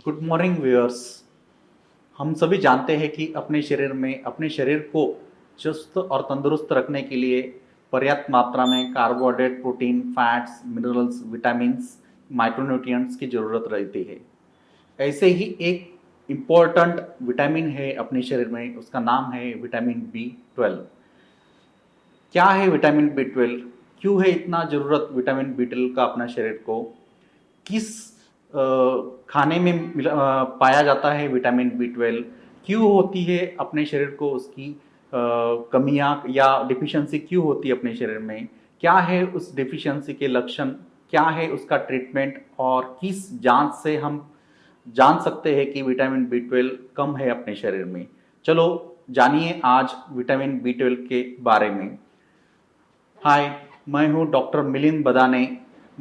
Good morning viewers. हम सभी जानते हैं कि अपने शरीर को चुस्त और तंदुरुस्त रखने के लिए पर्याप्त मात्रा में carbohydrate, protein, fats, minerals, vitamins, micronutrients की ज़रूरत रहती है। ऐसे ही एक इम्पोर्टेंट विटामिन है अपने शरीर में, उसका नाम है विटामिन B12। क्या है विटामिन B12? क्यों है इतना ज़रूरत विटामिन B12 का अपना शरीर को? किस खाने में पाया जाता है विटामिन B12? क्यों होती है अपने शरीर को उसकी कमियां या डिफिशिएंसी क्यों होती है अपने शरीर में? क्या है उस डिफिशिएंसी के लक्षण? क्या है उसका ट्रीटमेंट? और किस जांच से हम जान सकते हैं कि विटामिन B12 कम है अपने शरीर में? चलो जानिए आज विटामिन B12 के बारे में। हाय, मैं हूँ डॉक्टर मिलिंद बदाने।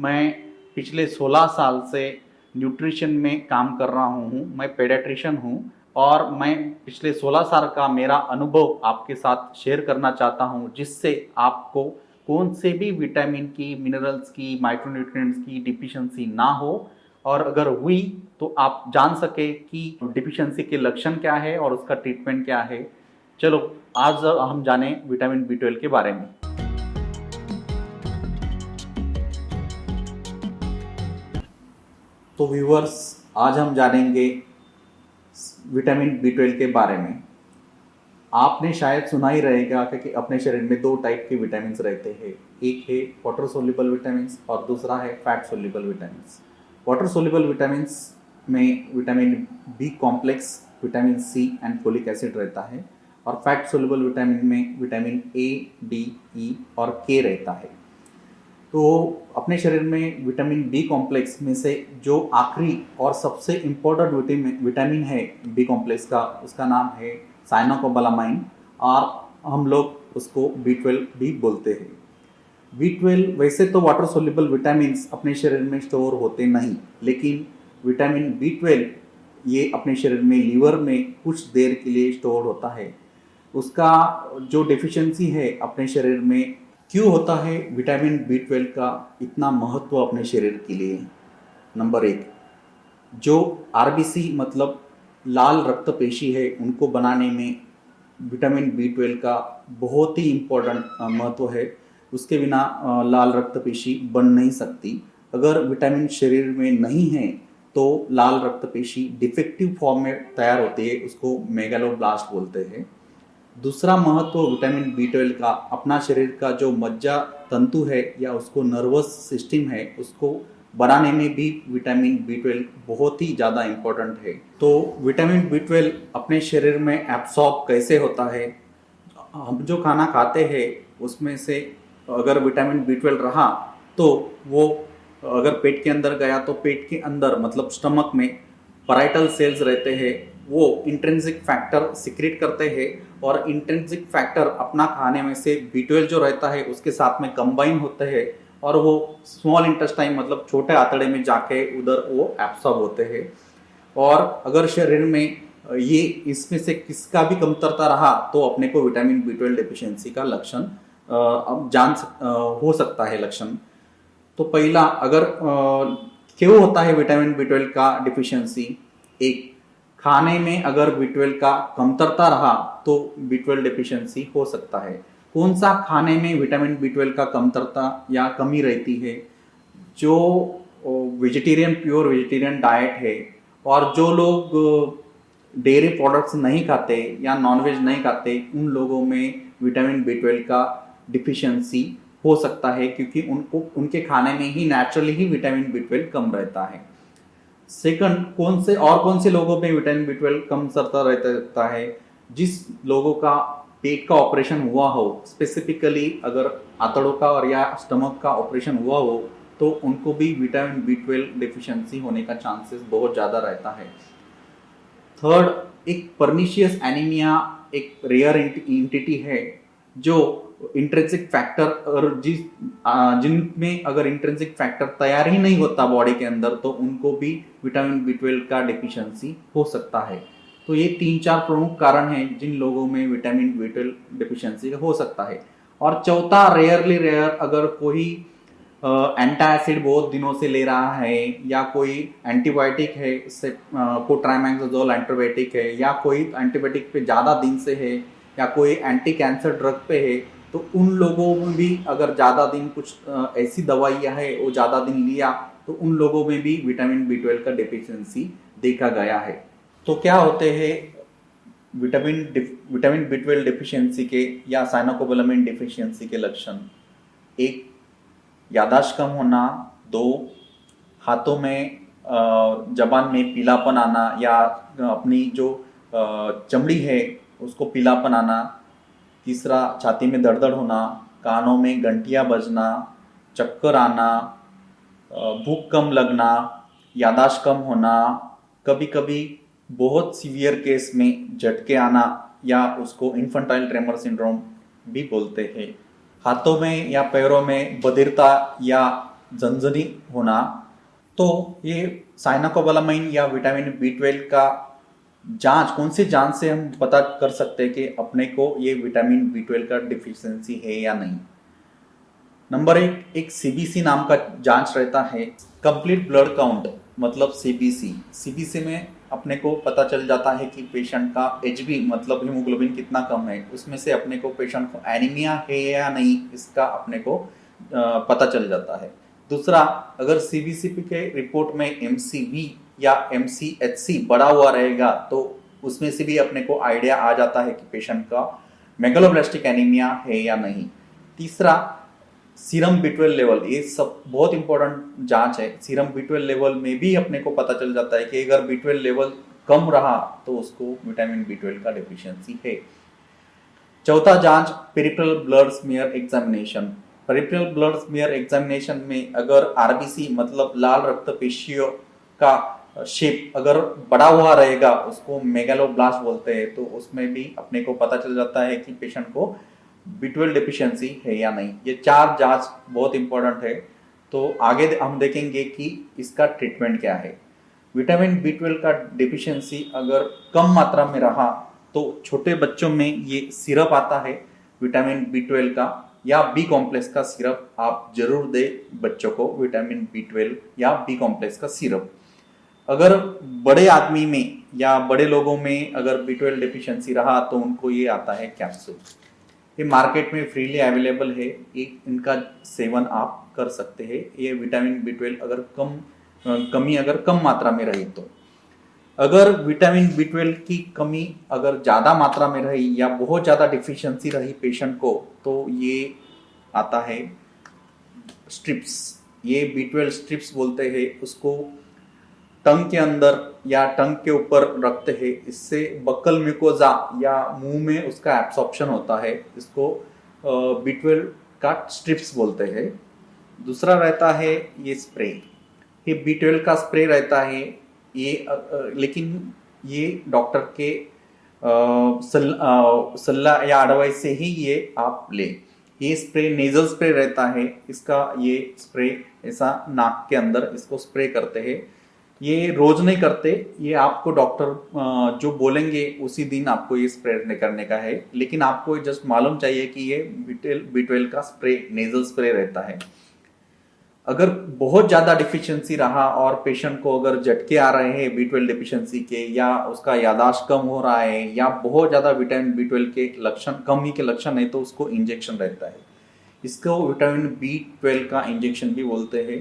मैं पिछले 16 साल से न्यूट्रिशन में काम कर रहा हूँ। मैं पेडियाट्रिशियन हूँ और मैं पिछले 16 साल का मेरा अनुभव आपके साथ शेयर करना चाहता हूँ, जिससे आपको कौन से भी विटामिन की, मिनरल्स की, माइक्रोन्यूट्रिएंट्स की डिफिशिएंसी ना हो, और अगर हुई तो आप जान सके कि डिफिशिएंसी के लक्षण क्या है और उसका ट्रीटमेंट क्या है। चलो आज हम जाने विटामिन B12 के बारे में। तो व्यूअर्स, आज हम जानेंगे विटामिन B12 के बारे में। आपने शायद सुना ही रहेगा कि अपने शरीर में दो टाइप के विटामिन रहते हैं। एक है वाटर सोल्यूबल विटामिन और दूसरा है fat soluble vitamin. Water soluble vitamin में vitamin B complex, vitamin C and folic acid रहता है, और फैट सोल्यूबल विटामिन में विटामिन A, D, E और K रहता है। तो अपने शरीर में विटामिन B कॉम्प्लेक्स में से जो आखिरी और सबसे इम्पोर्टेंट विटामिन है B कॉम्प्लेक्स का, उसका नाम है साइनोकोबालामाइन, और हम लोग उसको B12 भी बोलते हैं। B12 वैसे तो वाटर सोल्यूबल विटामिन अपने शरीर में स्टोर होते नहीं, लेकिन विटामिन B12 ये अपने शरीर में लीवर में कुछ देर के लिए स्टोर होता है। उसका जो डेफिशिएंसी है अपने शरीर में, क्यों होता है विटामिन B12 का इतना महत्व अपने शरीर के लिए? नंबर एक, जो RBC मतलब लाल रक्त पेशी है, उनको बनाने में विटामिन B12 का बहुत ही इम्पोर्टेंट महत्व है। उसके बिना लाल रक्त पेशी बन नहीं सकती। अगर विटामिन शरीर में नहीं है तो लाल रक्त पेशी डिफेक्टिव फॉर्म में तैयार होती है, उसको मेगालोब्लास्ट बोलते हैं। दूसरा महत्व विटामिन B12 का, अपना शरीर का जो मज्जा तंतु है या उसको नर्वस सिस्टम है, उसको बनाने में भी विटामिन B12 बहुत ही ज़्यादा इम्पोर्टेंट है। तो विटामिन B12 अपने शरीर में एब्सॉर्ब कैसे होता है? हम जो खाना खाते हैं उसमें से अगर विटामिन B12 रहा तो वो अगर पेट के अंदर गया तो पेट के अंदर मतलब स्टमक में पैराइटल सेल्स रहते हैं, वो इंट्रिंसिक फैक्टर सिक्रेट करते हैं, और इंट्रिंसिक फैक्टर अपना खाने में से B12 जो रहता है उसके साथ में कंबाइन होते हैं, और वो स्मॉल इंटेस्टाइन मतलब छोटे आंतड़े में जाके उधर वो एब्सॉर्ब होते हैं। और अगर शरीर में ये इसमें से किसका भी कमतरता रहा तो अपने को विटामिन B12 डिफिशियंसी का लक्षण अब हो सकता है लक्षण। तो पहला, अगर क्यों होता है विटामिन B12 का डिफिशियंसी? एक, खाने में अगर B12 का कमतरता रहा तो B12 डिफिशियंसी हो सकता है। कौन सा खाने में विटामिन B12 का कमतरता या कमी रहती है? जो वेजिटेरियन, प्योर वेजिटेरियन डाइट है, और जो लोग डेयरी प्रोडक्ट्स नहीं खाते या नॉनवेज नहीं खाते, उन लोगों में विटामिन B12 का डिफिशियंसी हो सकता है, क्योंकि उनको उनके खाने में ही नेचुरली ही विटामिन B12 कम रहता है। सेकंड, कौन से लोगों में विटामिन B12 कम सरता रहता है? जिस लोगों का पेट का ऑपरेशन हुआ हो, स्पेसिफिकली अगर आंतड़ों का और या स्टमक का ऑपरेशन हुआ हो, तो उनको भी विटामिन B12 डिफिशियंसी होने का चांसेस बहुत ज़्यादा रहता है। थर्ड, एक पर्निशियस एनीमिया एक रेयर एंटिटी है, जो इंट्रिंसिक फैक्टर और जिनमें अगर इंट्रिंसिक फैक्टर तैयार ही नहीं होता बॉडी के अंदर, तो उनको भी विटामिन B12 का डिफिशियंसी हो सकता है। तो ये 3-4 प्रमुख कारण हैं जिन लोगों में विटामिन B12 डिफिशियंसी हो सकता है। और चौथा, रेयर अगर कोई एंटासिड बहुत दिनों से ले रहा है, या कोई एंटीबायोटिक है, कोट्राइमेक्सोजोल एंटीबायोटिक है, या कोई एंटीबायोटिक पे ज़्यादा दिन से है, या कोई एंटी कैंसर ड्रग पे है, तो उन लोगों में भी अगर ज़्यादा दिन कुछ ऐसी दवाइयाँ है वो ज़्यादा दिन लिया तो उन लोगों में भी विटामिन B12 का डिफिशियंसी देखा गया है। तो क्या होते हैं विटामिन B12 डिफिशियंसी के या साइनोकोबालामाइन डिफिशियंसी के लक्षण? एक, याददाश्त कम होना। दो, हाथों में जबान में पीलापन आना या अपनी जो चमड़ी है उसको पीलापन आना। तीसरा, छाती में दर्द होना, कानों में घंटियाँ बजना, चक्कर आना, भूख कम लगना, याददाश्त कम होना, कभी कभी बहुत सीवियर केस में झटके आना या उसको इन्फेंटाइल ट्रेमर सिंड्रोम भी बोलते हैं। हाथों में या पैरों में बधिरता या झंझनी होना। तो ये साइनोकोबालामाइन या विटामिन B12 का जांच, कौन सी जांच से हम पता कर सकते हैं कि अपने को ये विटामिन B12 का डिफिशियंसी है या नहीं? नंबर एक CBC नाम का जांच रहता है, कंप्लीट ब्लड काउंट, मतलब CBC में अपने को पता चल जाता है कि पेशेंट का HB मतलब हीमोग्लोबिन कितना कम है। उसमें से अपने को पेशेंट को एनीमिया है या नहीं इसका अपने को पता चल जाता है। दूसरा, अगर CBC के रिपोर्ट में MCV या MCHC बढ़ा हुआ रहेगा तो उसमें से भी अपने को आइडिया आ जाता है कि पेशेंट का मेगालोब्लास्टिक एनीमिया है या नहीं। तीसरा, सीरम B12 लेवल, ये सब बहुत इंपॉर्टेंट जांच है। सीरम B12 लेवल में भी अपने को पता चल जाता है कि अगर B12 लेवल कम रहा तो उसको विटामिन B12 का डिफिशियंसी है। चौथा जांच, peripheral blood smear examination. Peripheral blood smear examination में अगर RBC मतलब लाल रक्त पेशियों का शेप अगर बड़ा हुआ रहेगा, उसको मेगालोब्लास्ट बोलते हैं, तो उसमें भी अपने को पता चल जाता है कि पेशेंट को B12 डिफिशियंसी है या नहीं। ये 4 जांच बहुत इंपॉर्टेंट है। तो आगे हम देखेंगे कि इसका ट्रीटमेंट क्या है। विटामिन B12 का डिफिशियंसी अगर कम मात्रा में रहा तो छोटे बच्चों में ये सिरप आता है विटामिन B12 का, या B कॉम्प्लेक्स का सिरप आप जरूर दे बच्चों को, विटामिन B12 या B कॉम्प्लेक्स का सिरप। अगर बड़े आदमी में या बड़े लोगों में अगर B12 डिफिशियंसी रहा तो उनको ये आता है कैप्सूल। ये मार्केट में फ्रीली अवेलेबल है, इनका सेवन आप कर सकते हैं। ये विटामिन B12 अगर कमी अगर कम मात्रा में रही तो। अगर विटामिन B12 की कमी अगर ज़्यादा मात्रा में रही या बहुत ज़्यादा डिफिशियंसी रही पेशेंट को, तो ये आता है स्ट्रिप्स। ये B12 स्ट्रिप्स बोलते हैं उसको। टंग के अंदर या टंग के ऊपर रखते हैं, इससे बक्कल म्यूकोजा या मुंह में उसका एब्सॉर्प्शन होता है। इसको B12 का स्ट्रिप्स बोलते हैं। दूसरा रहता है ये स्प्रे। ये B12 का स्प्रे रहता है ये, लेकिन ये डॉक्टर के सलाह या एडवाइस से ही ये आप ले। ये स्प्रे नेजल स्प्रे रहता है, इसका ये स्प्रे ऐसा नाक के अंदर इसको स्प्रे करते हैं। ये रोज नहीं करते, ये आपको डॉक्टर जो बोलेंगे उसी दिन आपको ये स्प्रे करने का है, लेकिन आपको जस्ट मालूम चाहिए कि ये B12 का स्प्रे नेजल स्प्रे रहता है। अगर बहुत ज़्यादा डिफिशियंसी रहा और पेशेंट को अगर झटके आ रहे हैं B12 डिफिशियंसी के, या उसका याददाश्त कम हो रहा है, या बहुत ज़्यादा विटामिन B12 के लक्षण कमी के लक्षण है, तो उसको इंजेक्शन रहता है। इसको विटामिन B12 का इंजेक्शन भी बोलते हैं।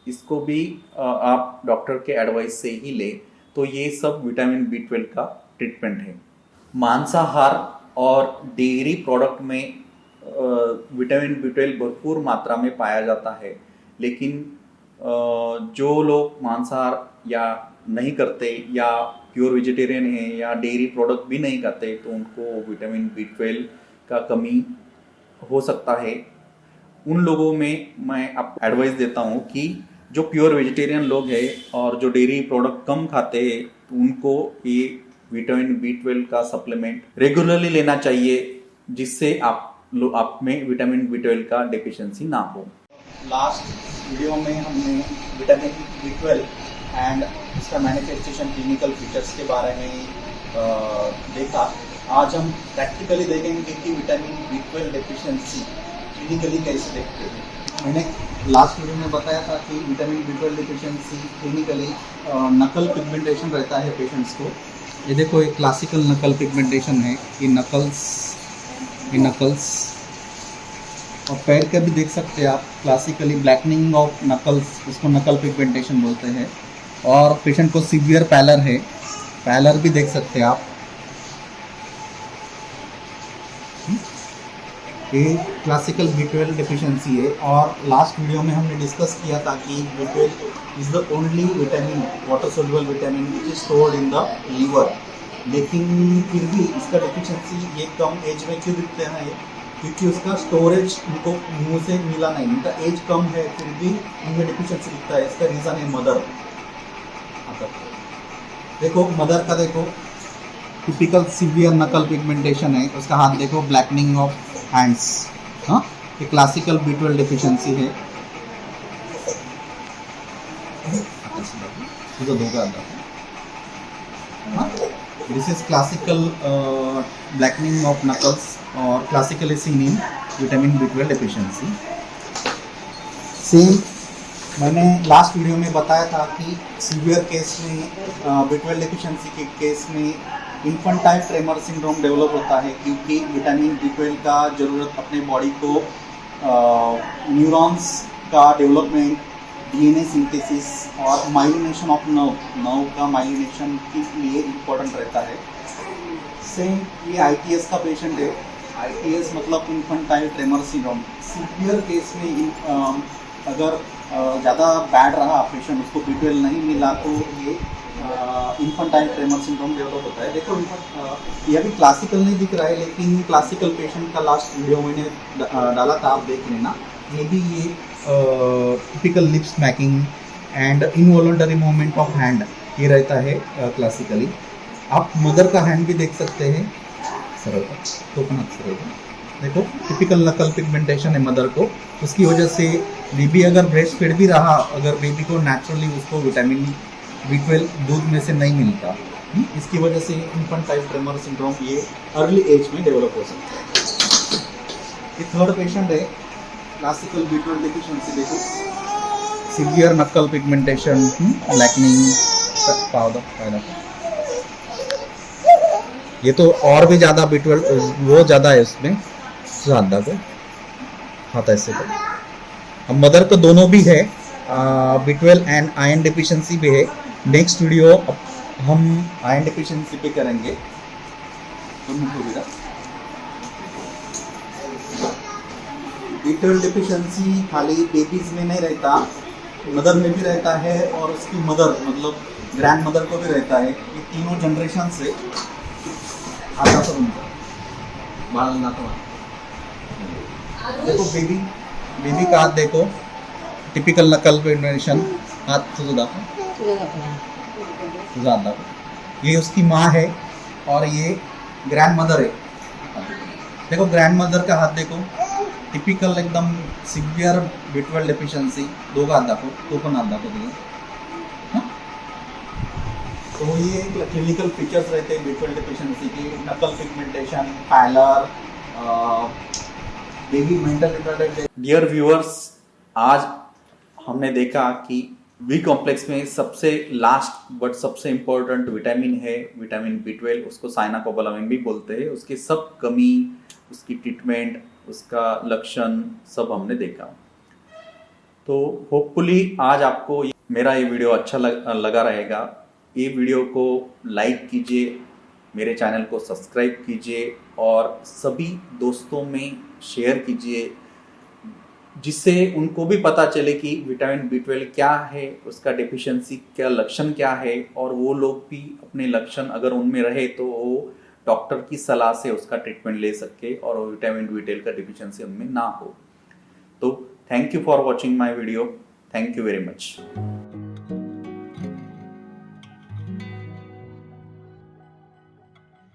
इसको भी आप डॉक्टर के एडवाइस से ही ले। तो ये सब विटामिन B12 का ट्रीटमेंट है। मांसाहार और डेयरी प्रोडक्ट में विटामिन B12 भरपूर मात्रा में पाया जाता है, लेकिन जो लोग मांसाहार या नहीं करते या प्योर वेजिटेरियन हैं या डेयरी प्रोडक्ट भी नहीं खाते, तो उनको विटामिन B12 का कमी हो सकता है। उन लोगों में मैं आपको एडवाइस देता हूँ कि जो प्योर वेजिटेरियन लोग हैं और जो डेयरी प्रोडक्ट कम खाते हैं, तो उनको ये विटामिन B12 का सप्लीमेंट रेगुलरली लेना चाहिए, जिससे आप में विटामिन B12 का डिफिशियंसी ना हो। लास्ट वीडियो में हमने विटामिन B12 एंड इसका मैन्युफैक्चरेशन क्लिनिकल फीचर्स के बारे में देखा। आज हम प्रैक्टिकली देखेंगे कि विटामिन B12 डिफिशियंसी क्लिनिकली कैसे देखते हैं। मैंने लास्ट वीडियो में बताया था कि विटामिन B12 डिफिशियंसी क्लिनिकली नकल पिगमेंटेशन रहता है पेशेंट्स को। ये देखो, एक क्लासिकल नकल पिगमेंटेशन है, ये नकल्स और पैर का भी देख सकते हैं आप, क्लासिकली ब्लैकनिंग ऑफ नकल्स, उसको नकल पिगमेंटेशन बोलते हैं। और पेशेंट को सीवियर पैलर है, पैलर भी देख सकते हैं आप। ये क्लासिकल B12 डिफिशियंसी है। और लास्ट वीडियो में हमने डिस्कस किया था कि B12 is the only vitamin, water soluble vitamin which is stored in the liver. लेकिन फिर भी इसका डिफिशियंसी ये कम एज में क्यों दिखते हैं? क्योंकि उसका स्टोरेज उनको मुंह से मिला नहीं, उनका एज कम है, फिर भी उनमें डिफिशियंसी दिखता है। इसका रीज़न है मदर। देखो मदर का, देखो टिपिकल सीवियर नकल पिगमेंटेशन है, उसका हाथ देखो, ब्लैकनिंग ऑफ हैंड्स। हाँ, ये क्लासिकल B12 डिफिशियंसी है। This is classical blackening of knuckles और classically seen in vitamin B12 deficiency. Same मैंने लास्ट वीडियो में बताया था कि सीवियर केस में B12 डिफिशियंसी के केस में इन्फेंटाइल ट्रेमर सिंड्रोम डेवलप होता है, क्योंकि विटामिन B12 का ज़रूरत अपने बॉडी को न्यूरॉन्स का डेवलपमेंट, DNA सिंथेसिस और माइलिनेशन ऑफ नर्व का माइलिनेशन के लिए इम्पोर्टेंट रहता है। सेम ये ITS का पेशेंट है। ITS मतलब infantile tremor syndrome. Severe case में अगर ज़्यादा बैड रहा पेशेंट, उसको B12 नहीं मिला, तो ये इन्फेंटाइल ट्रेमर सिंड्रोम डेवलप होता है। देखो ये अभी क्लासिकल नहीं दिख रहा है, लेकिन क्लासिकल पेशेंट का लास्ट वीडियो मैंने डाला था, आप देख लेना। ये भी ये typical lip smacking and involuntary movement of hand ये रहता है क्लासिकली। आप मदर का हैंड भी देख सकते हैं, सरल तो सरल। देखो टिपिकल नकल पिगमेंटेशन है मदर को, उसकी वजह से बेबी अगर ब्रेस्ट फीड भी रहा, अगर बेबी को नेचुरली उसको विटामिन B12 दूध में से नहीं मिलता, इसकी वजह से इन्फेंटाइल ट्रेमर सिंड्रोम ये अर्ली एज में डेवलप हो सकता है। ये थर्ड पेशेंट है, क्लासिकल B12 डिफिशियंसी। देखो सीवियर नकल पिगमेंटेशन, ब्लैकनिंग पाउडर। ये तो और भी ज़्यादा B12 वो ज़्यादा है इसमें, ज़्यादा को खाता है इससे। अब मदर को दोनों भी है, B12 एंड आयरन डिफिशियंसी भी है। नेक्स्ट वीडियो हम आयरन डिफिशियंसी पे करेंगे। B12 डिफिशियंसी खाली बेबीज में नहीं रहता, मदर में भी रहता है और उसकी मदर मतलब ग्रैंड मदर को भी रहता है। ये तीनों जनरेशन से आता तो बालना तो। देखो बेबी का हाथ देखो, टिपिकल नकल पिगमेंटेशन, हाथ तुझा ये उसकी माँ है और ये ग्रैंड मदर है। देखो ग्रैंड मदर का हाथ देखो, टिपिकल एकदम सीवियर B12 डिफिशियंसी। दो का हाथ देखो, दो को हाथ देखो। तो ये क्लिनिकल फीचर्स रहते हैं B12 डिफिशियंसी की, knuckle pigmentation, pallor, baby mental retarded. Dear viewers, आज हमने देखा कि बी कॉम्प्लेक्स में सबसे लास्ट बट सबसे इम्पोर्टेंट विटामिन है विटामिन B12, उसको साइनाकोबालामिन भी बोलते हैं। उसकी सब कमी, उसकी ट्रीटमेंट, उसका लक्षण सब हमने देखा। तो होपफुली आज आपको मेरा ये वीडियो अच्छा लगा रहेगा। ये वीडियो को लाइक कीजिए, मेरे चैनल को सब्सक्राइब कीजिए और सभी दोस्तों में शेयर कीजिए, जिससे उनको भी पता चले कि विटामिन B12 क्या है, उसका डेफिशिएंसी क्या, लक्षण क्या है, और वो लोग भी अपने लक्षण अगर उनमें रहे तो वो डॉक्टर की सलाह से उसका ट्रीटमेंट ले सके और विटामिन B12 का डेफिशिएंसी उनमें ना हो। तो thank you for watching my video. Thank you very much.